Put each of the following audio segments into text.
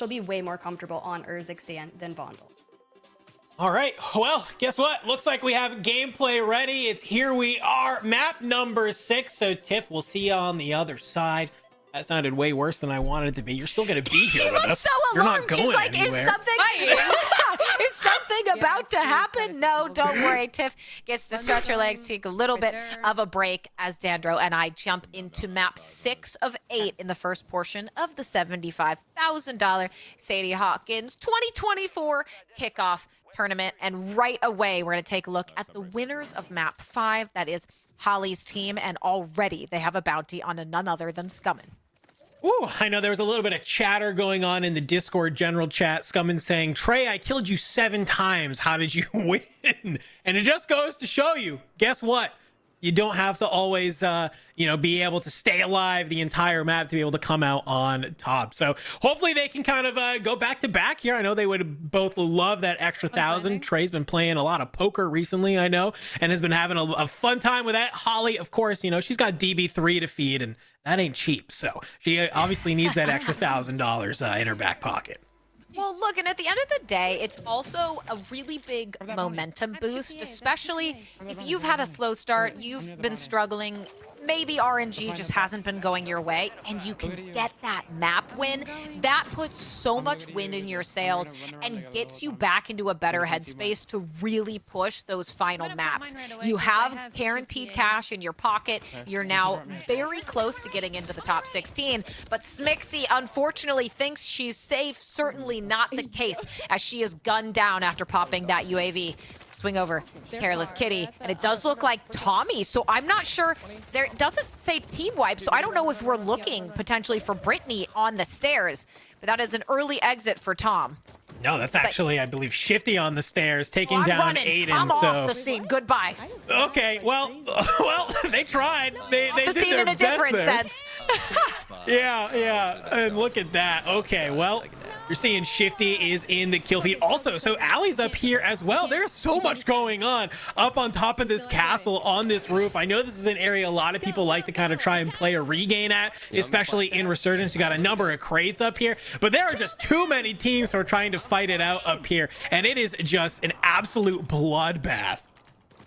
she'll be way more comfortable on Urzikstan than Vondel. All right, well, guess what? Looks like we have gameplay ready. It's here we are, map number 6. So Tiff, we'll see you on the other side. That sounded way worse than I wanted it to be. You're still going to be here with us. So You're alarmed. not going She's like, anywhere. is something is something about to happen? No, don't worry. Tiff gets to stretch her legs, take a little bit of a break as Dandro and I jump into map 6 of 8 in the first portion of the $75,000 Sadie Hawkins 2024 kickoff tournament. And right away, we're going to take a look at the winners of map 5. That is Holly's team, and already they have a bounty on none other than Scummin. Ooh, I know there was a little bit of chatter going on in the Discord general chat. Scummin saying, Trey, I killed you 7 times. How did you win? And it just goes to show you, guess what? You don't have to always, be able to stay alive the entire map to be able to come out on top. So hopefully they can kind of go back to back here. I know they would both love that extra 1,000. Trey's been playing a lot of poker recently, I know, and has been having a fun time with that. Holly, of course, she's got DB3 to feed, and that ain't cheap. So she obviously needs that extra $1,000 in her back pocket. Well, look, and at the end of the day, it's also a really big momentum boost, especially if you've had a slow start, you've been struggling, maybe RNG just hasn't been going your way, and you can get that map win. That puts so much wind in your sails and gets you back into a better headspace to really push those final maps. You have guaranteed cash in your pocket. You're now very close to getting into the top 16, but Smixy unfortunately thinks she's safe. Certainly not the case, as she is gunned down after popping that UAV. Swing over, Careless Kitty, and it does look like Tommy, so I'm not sure. There doesn't say team wipe, so I don't know if we're looking potentially for Brittany on the stairs, but that is an early exit for Tom. No, that's actually, I believe, Shifty on the stairs, taking down running. Aydan. I'm off the scene. Goodbye. Okay, well, they tried. They The did scene their in a best different there. sense. Yeah, and look at that. Okay, well, you're seeing Shifty is in the kill feed. Also, so Allie's up here as well. There's so much going on up on top of this castle on this roof. I know this is an area a lot of people like to kind of try and play a regain at, especially in Resurgence. You got a number of crates up here, but there are just too many teams who are trying to fight it out up here, and it is just an absolute bloodbath.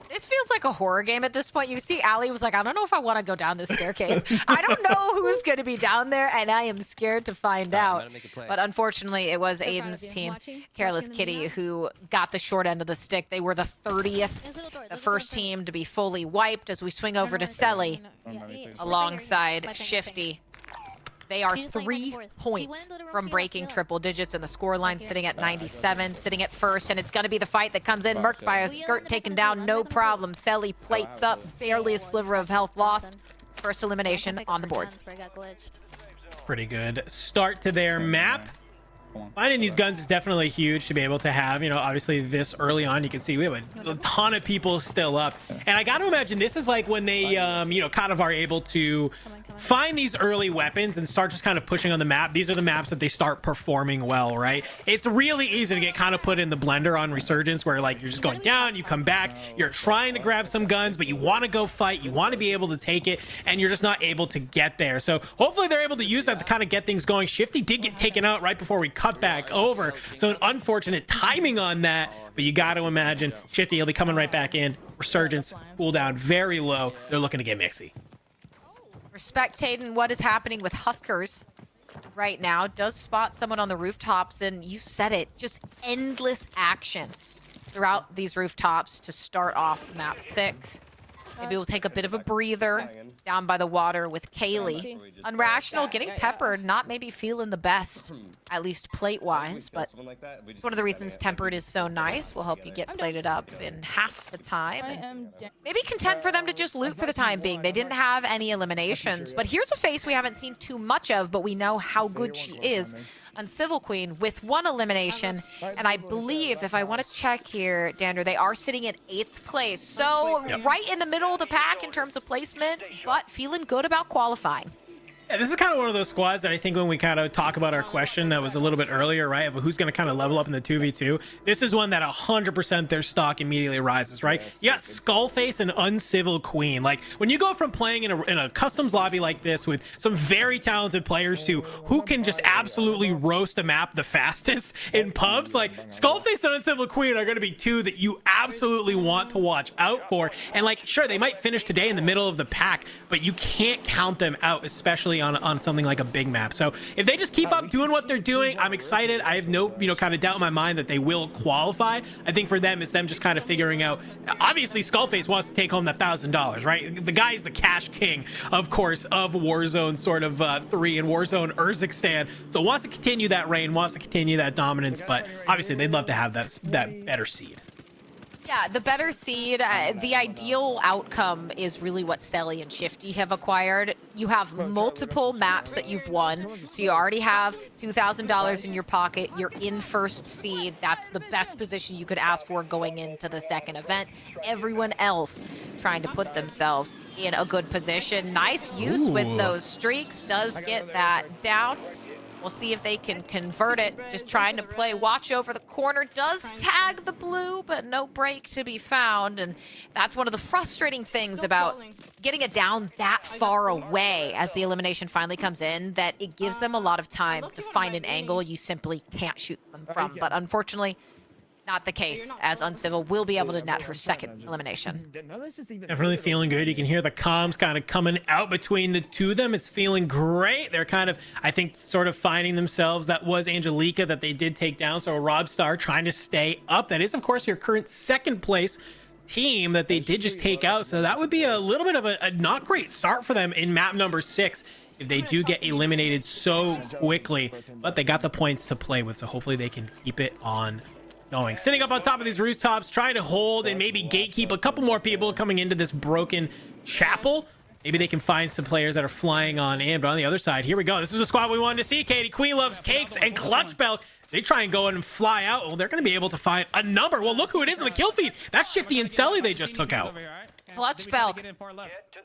This feels like a horror game at this point. You see Allie was like, I don't know if I want to go down this staircase. I don't know who's going to be down there, and I am scared to find out. But unfortunately, it was Aydan's team, Careless Kitty, who got the short end of the stick. They were the 30th, the first team to be fully wiped, as we swing over to Selly alongside Shifty. They are 3 points from breaking triple digits, and the scoreline sitting at 97, sitting at first, and it's going to be the fight that comes in. Merc by a skirt taken down, no problem. Selly plates up, barely a sliver of health lost. First elimination on the board. Pretty good start to their map. Finding these guns is definitely huge to be able to have, obviously this early on. You can see we have a ton of people still up, and I got to imagine this is like when they kind of are able to find these early weapons and start just kind of pushing on the map. These are the maps that they start performing well, right? It's really easy to get kind of put in the blender on Resurgence, where like you're just going down, you come back, you're trying to grab some guns, but you want to go fight, you want to be able to take it, and you're just not able to get there. So hopefully they're able to use that to kind of get things going. Shifty did get taken out right before we cut back over, so an unfortunate timing on that, but you got to imagine Shifty will be coming right back in. Resurgence cooldown very low. They're looking to get mixy. We're spectating what is happening with Huskerrs right now. Does spot someone on the rooftops, and you said it, just endless action throughout these rooftops to start off map 6. Maybe we'll take a bit of a breather down by the water with Kaylee. Unrational getting peppered, not maybe feeling the best, at least plate-wise, but it's one of the reasons Tempered is so nice. Will help you get plated up in half the time. And maybe content for them to just loot for the time being. They didn't have any eliminations, but here's a face we haven't seen too much of, but we know how good she is. Uncivil Queen with 1 elimination, and I believe, if I want to check here, Dander, they are sitting in 8th place, so right in the middle of the pack in terms of placement, but feeling good about qualifying. Yeah, this is kind of one of those squads that I think when we kind of talk about our question that was a little bit earlier, right, of who's going to kind of level up in the 2v2, this is one that 100% their stock immediately rises, right? You got Skullface and Uncivil Queen. Like, when you go from playing in a customs lobby like this with some very talented players who can just absolutely roast a map the fastest in pubs, like, Skullface and Uncivil Queen are going to be two that you absolutely want to watch out for. And, like, sure, they might finish today in the middle of the pack, but you can't count them out, especially on something like a big map. So if they just keep up doing what they're doing, I'm excited. I have no, kind of doubt in my mind that they will qualify. I think for them, it's them just kind of figuring out, obviously Skullface wants to take home that $1,000, right? The guy is the cash king, of course, of Warzone sort of 3 and Warzone Urzikstan. So wants to continue that reign, wants to continue that dominance, but obviously they'd love to have that better seed. Yeah, the better seed, the ideal outcome is really what Selly and Shifty have acquired. You have multiple maps that you've won, so you already have $2,000 in your pocket. You're in first seed. That's the best position you could ask for going into the second event. Everyone else trying to put themselves in a good position. Nice use with those streaks, does get that down. We'll see if they can convert it. Just trying to play watch over the corner. Does tag the blue, but no break to be found. And that's one of the frustrating things about getting it down that far away as the elimination finally comes in, that it gives them a lot of time to find an angle you simply can't shoot them from. But unfortunately, not the case, as Uncivil will be able to net her second elimination. Definitely feeling good. You can hear the comms kind of coming out between the two of them. It's feeling great. They're kind of, I think, sort of finding themselves. That was Angelica that they did take down. So Robstar trying to stay up. That is, of course, your current second place team that they did just take out. So that would be a little bit of a not great start for them in map number 6 if they do get eliminated so quickly. But they got the points to play with, so hopefully they can keep it on going. Sitting up on top of these rooftops, trying to hold and maybe gatekeep a couple more people coming into this broken chapel. Maybe they can find some players that are flying on in. But on the other side, here we go. This is a squad we wanted to see. Katie, Queen Loves Cakes, and Clutch Belt. They try and go in and fly out. Well, they're going to be able to find a number. Well, look who it is in the kill feed. That's Shifty and Selly they just took out. Clutch Belt.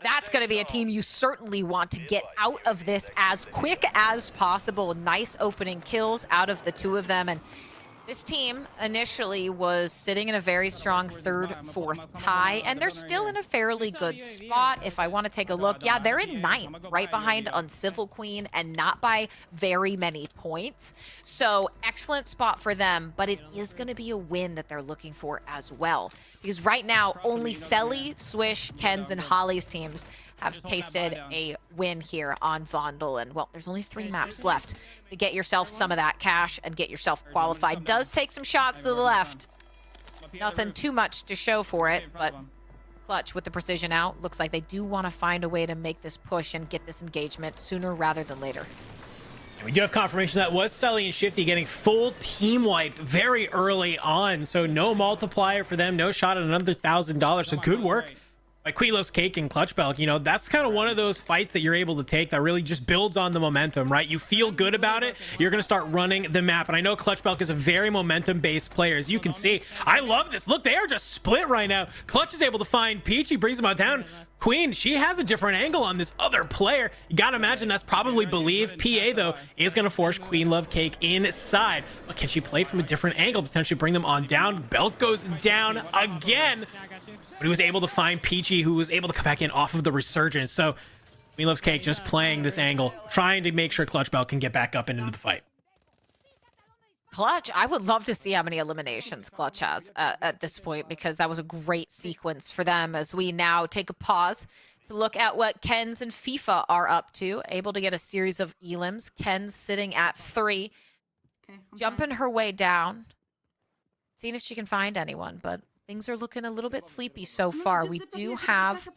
That's going to be a team you certainly want to get out of this as quick as possible. Nice opening kills out of the two of them. And this team initially was sitting in a very strong 3rd, 4th tie, and they're still in a fairly good spot. If I want to take a look, yeah, they're in 9th, right behind Uncivil Queen, and not by very many points. So excellent spot for them, but it is going to be a win that they're looking for as well. Because right now, only Selly, Swish, Ken's, and Holly's teams have tasted a win here on Vondel. And, well, there's only 3 maps left to get yourself some of that cash and get yourself qualified. Does take some shots to the left. Nothing too much to show for it, but Clutch with the precision out. Looks like they do want to find a way to make this push and get this engagement sooner rather than later. We do have confirmation that was Selly and Shifty getting full team wiped very early on. So no multiplier for them, no shot at another $1,000. So good work by Queen Loves Cake and Clutch Belt. You know, that's kind of one of those fights that you're able to take that really just builds on the momentum, right? You feel good about it. You're going to start running the map. And I know Clutch Belt is a very momentum-based player. As you can see, I love this. Look, they are just split right now. Clutch is able to find Peachy, brings him out down. Queen, she has a different angle on this other player. You got to imagine that's probably Believe. PA, though, is going to force Queen Love Cake inside. But can she play from a different angle, potentially bring them on down? Belt goes down again. But he was able to find Peachy, who was able to come back in off of the resurgence. So Queen Loves Cake just playing this angle, trying to make sure Clutch Belt can get back up and into the fight. Clutch, I would love to see how many eliminations Clutch has at this point, because that was a great sequence for them. As we now take a pause to look at what Ken's and FIFA are up to, able to get a series of elims. Ken's sitting at 3, jumping her way down, seeing if she can find anyone, but things are looking a little bit sleepy so far. We do have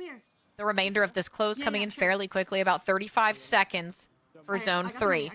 the remainder of this close coming in fairly quickly, about 35 seconds for Zone 3.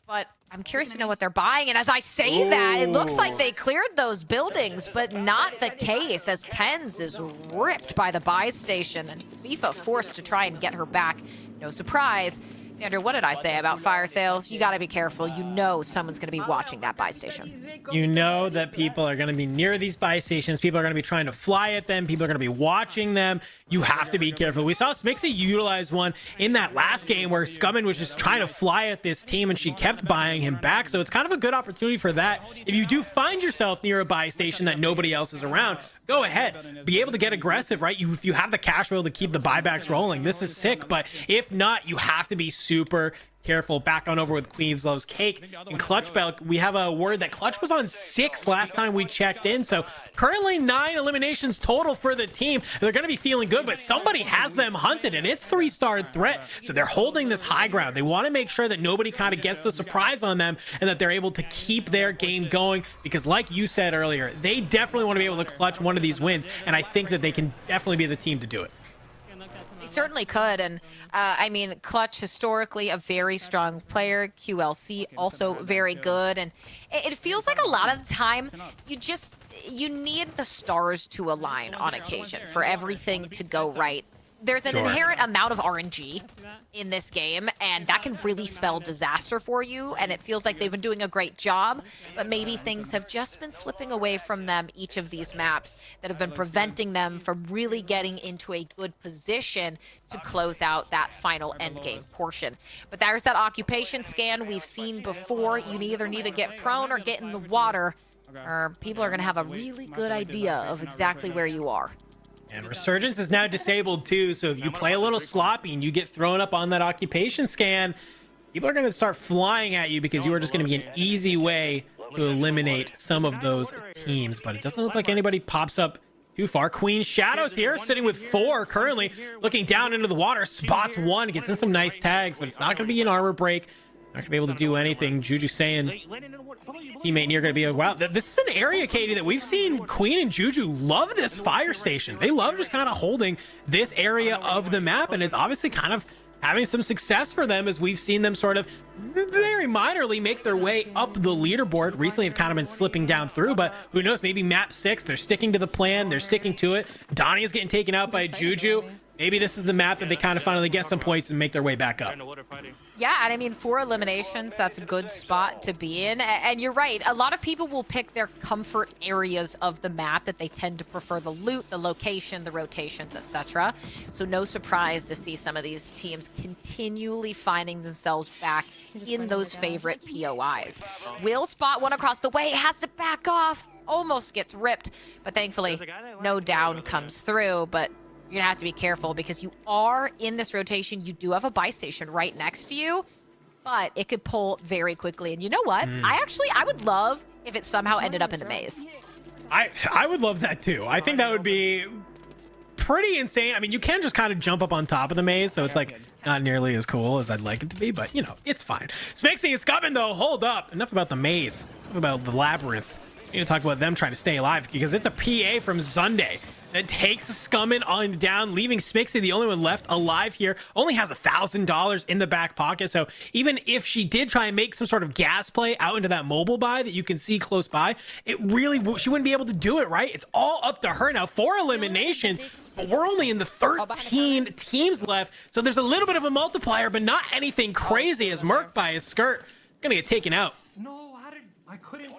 But I'm curious to know what they're buying. And as I say that, it looks like they cleared those buildings, but not the case, as Ken's is ripped by the buy station and FIFA forced to try and get her back. No surprise, Andrew, what did I say about fire sales? You got to be careful. You know someone's going to be watching that buy station. You know that people are going to be near these buy stations. People are going to be trying to fly at them. People are going to be watching them. You have to be careful. We saw Smixy utilize one in that last game where Scummin was just trying to fly at this team and she kept buying him back. So it's kind of a good opportunity for that. If you do find yourself near a buy station that nobody else is around, go ahead, be able to get aggressive, right? If you have the cash flow to keep the buybacks rolling, this is sick. But if not, you have to be super careful. Back on over with Queens Loves Cake and Clutch Bell. We have a word that Clutch was on 6 last time we checked in. So currently 9 eliminations total for the team. They're going to be feeling good, but somebody has them hunted and it's 3-star threat. So they're holding this high ground. They want to make sure that nobody kind of gets the surprise on them and that they're able to keep their game going, because like you said earlier, they definitely want to be able to clutch one of these wins. And I think that they can definitely be the team to do it. They certainly could. And I mean, Clutch historically a very strong player. QLC also very good. And it feels like a lot of the time you need the stars to align on occasion for everything to go right. There's an inherent amount of RNG in this game, and that can really spell disaster for you, and it feels like they've been doing a great job, but maybe things have just been slipping away from them each of these maps that have been preventing them from really getting into a good position to close out that final endgame portion. But there's that occupation scan we've seen before. You either need to get prone or get in the water, or people are going to have a really good idea of exactly where you are. And Resurgence is now disabled too, so if you play a little sloppy and you get thrown up on that occupation scan, people are going to start flying at you because you are just going to be an easy way to eliminate some of those teams. But it doesn't look like anybody pops up too far. Queen Shadows here, sitting with 4 currently, looking down into the water, spots 1, gets in some nice tags, but it's not going to be an armor break. Not going to be able to do anything. Juju saying teammate near going to be like, wow, this is an area, Katie, that we've seen Queen and Juju love this fire station. They love just kind of holding this area of the map, and it's obviously kind of having some success for them as we've seen them sort of very minorly make their way up the leaderboard. Recently have kind of been slipping down through, but who knows, maybe map 6, they're sticking to the plan, they're sticking to it. Donnie is getting taken out by Juju. Maybe this is the map that they kind of finally get some points and make their way back up. Yeah, and I mean, 4 eliminations, that's a good spot to be in. And you're right, a lot of people will pick their comfort areas of the map that they tend to prefer: the loot, the location, the rotations, etc. So no surprise to see some of these teams continually finding themselves back in those favorite POIs. Will spot one across the way, has to back off, almost gets ripped, but thankfully no down comes through. But you're gonna have to be careful because you are in this rotation. You do have a buy station right next to you, but it could pull very quickly. And you know what? I would love if it somehow ended up in the maze. I would love that too. I think that would be pretty insane. I mean, you can just kind of jump up on top of the maze, so it's like not nearly as cool as I'd like it to be, but you know, it's fine. Smixy is coming though. Hold up. Enough about the maze. Enough about the labyrinth. We need to talk about them trying to stay alive, because it's a PA from Sunday that takes Scummin on down, leaving Smixy the only one left alive here. Only has $1,000 in the back pocket. So even if she did try and make some sort of gas play out into that mobile buy that you can see close by, it really, she wouldn't be able to do it, right? It's all up to her now. 4 eliminations, but we're only in the 13 teams left. So there's a little bit of a multiplier, but not anything crazy, as Merc by his skirt gonna get taken out.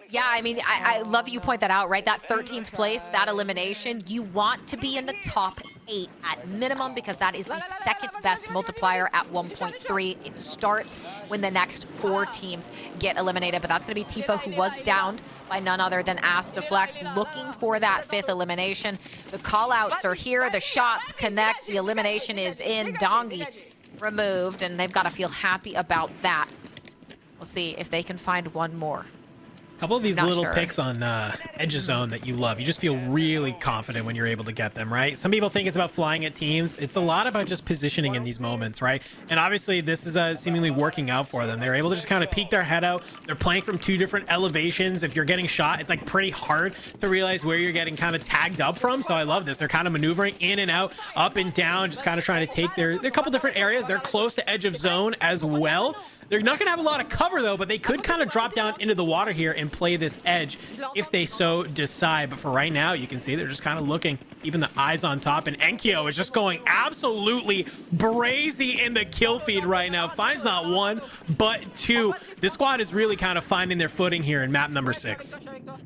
Yeah, I mean, I love you point that out, right? That 13th place, that elimination, you want to be in the top 8 at minimum, because that is the second best multiplier at 1.3. It starts when the next 4 teams get eliminated, but that's going to be Tifa, who was downed by none other than Astaflex, looking for that 5th elimination. The call-outs are here, the shots connect, the elimination is in, Dongi removed, and they've got to feel happy about that. We'll see if they can find one more. A couple of these little picks on edge of zone that you love. You just feel really confident when you're able to get them, right? Some people think it's about flying at teams. It's a lot about just positioning in these moments, right? And obviously this is seemingly working out for them. They're able to just kind of peek their head out. They're playing from 2 different elevations. If you're getting shot, it's like pretty hard to realize where you're getting kind of tagged up from. So I love this. They're kind of maneuvering in and out, up and down, just kind of trying to take their couple different areas. They're close to edge of zone as well. They're not going to have a lot of cover, though, but they could kind of drop down into the water here and play this edge if they so decide. But for right now, you can see they're just kind of looking, even the eyes on top. And Enkyo is just going absolutely brazy in the kill feed right now. Finds not one, but two. This squad is really kind of finding their footing here in map number 6.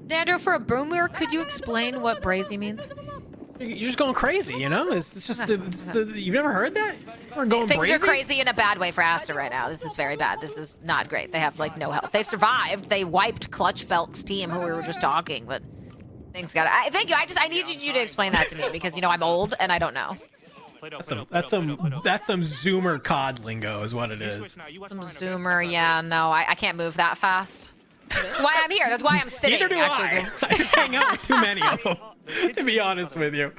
Dandro, for a boomer, could you explain what brazy means? You're just going crazy, you know? It's just you've never heard that? We're going Things brazy? are crazy in a bad way for Aster right now. This is very bad. This is not great. They have like no health. They survived. They wiped Clutch Belk's team, who we were just talking, but things got. Thank you. I needed you to explain that to me because you know I'm old and I don't know. That's some Zoomer COD lingo, is what it is. Some Zoomer, yeah. No, I can't move that fast. That's why I'm here. That's why I'm sitting. Neither do I. I just hang out with too many of them, to be honest with you.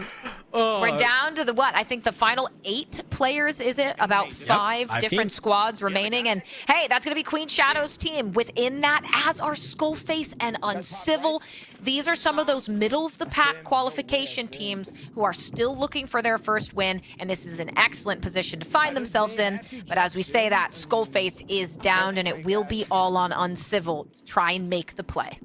Oh. We're down to the what? I think the final 8 players, is it? About 5 different squads remaining. And hey, that's going to be Queen Shadow's team. Within that, as are Skullface and Uncivil. These are some of those middle-of-the-pack qualification teams who are still looking for their first win, and this is an excellent position to find themselves in. But as we say that, Skullface is down, and it will be all on Uncivil to try and make the play.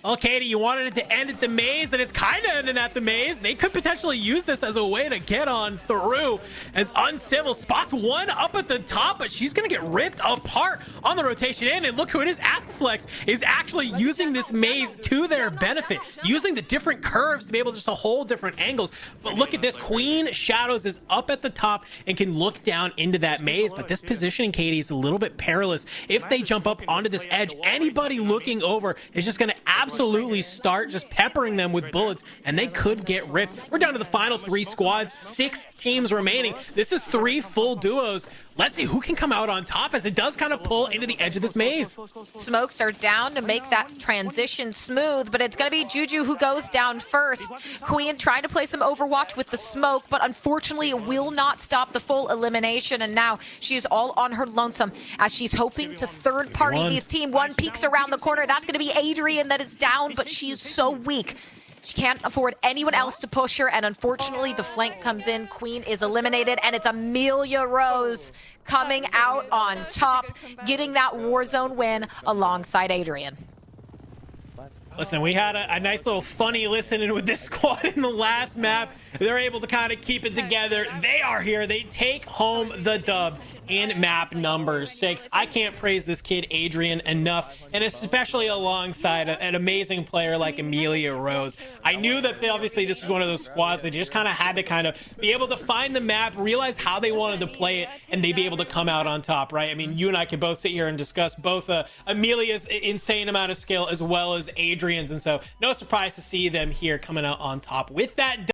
Well, Katie, you wanted it to end at the maze, and it's kind of ending at the maze. They could potentially use this as a way to get on through, as Uncivil spots one up at the top, but she's going to get ripped apart on the rotation in. And look who it is. Astaflex is actually using this maze to their benefit, using the different curves to be able to just hold different angles. But look at this. Queen Shadows is up at the top and can look down into that maze. But this positioning, Katie, is a little bit perilous. If they jump up onto this edge, anybody looking over is just going to absolutely start just peppering them with bullets, and they could get ripped. We're down to the final 3 squads, 6 teams remaining. This is 3 full duos. Let's see who can come out on top, as it does kind of pull into the edge of this maze. Smokes are down to make that transition smooth, but it's going to be Juju who goes down first. Queen trying to play some Overwatch with the smoke, but unfortunately it will not stop the full elimination, and now she is all on her lonesome as she's hoping to third-party these team. One peeks around the corner. That's going to be Adrian that is down, but she's so weak. She can't afford anyone else to push her, and unfortunately the flank comes in. Queen is eliminated, and it's Amelia Rose coming out on top, getting that Warzone win alongside Adrian. Listen, we had a nice little funny listening with this squad in the last map. They're able to kind of keep it together. They are here. They take home the dub in map number 6. I can't praise this kid Adrian enough, and especially alongside an amazing player like Amelia Rose. I knew that obviously this was one of those squads that just kind of had to kind of be able to find the map, realize how they wanted to play it, and they'd be able to come out on top, right? I mean, you and I could both sit here and discuss both Amelia's insane amount of skill as well as Adrian's, and so no surprise to see them here coming out on top with that.